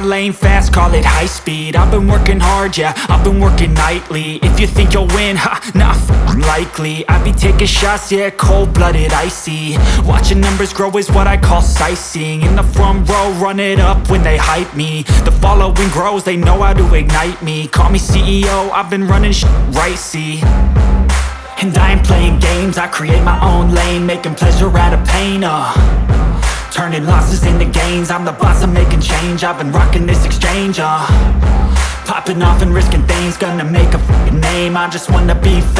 lane fast, call it high speed. I've been working hard, yeah, I've been working nightly. If you think you'll win, ha, not likely. I be taking shots, yeah, cold-blooded, icy. Watching numbers grow is what I call sightseeing. In the front row, run it up when they hype me. The following grows, they know how to ignite me. Call me CEO, I've been running right, see. And I ain't playing games, I create my own lane, making pleasure out of pain, turning losses into gains. I'm the boss, I'm making change. I've been rocking this exchange, popping off and risking things. Gonna make a name, I just wanna be famous.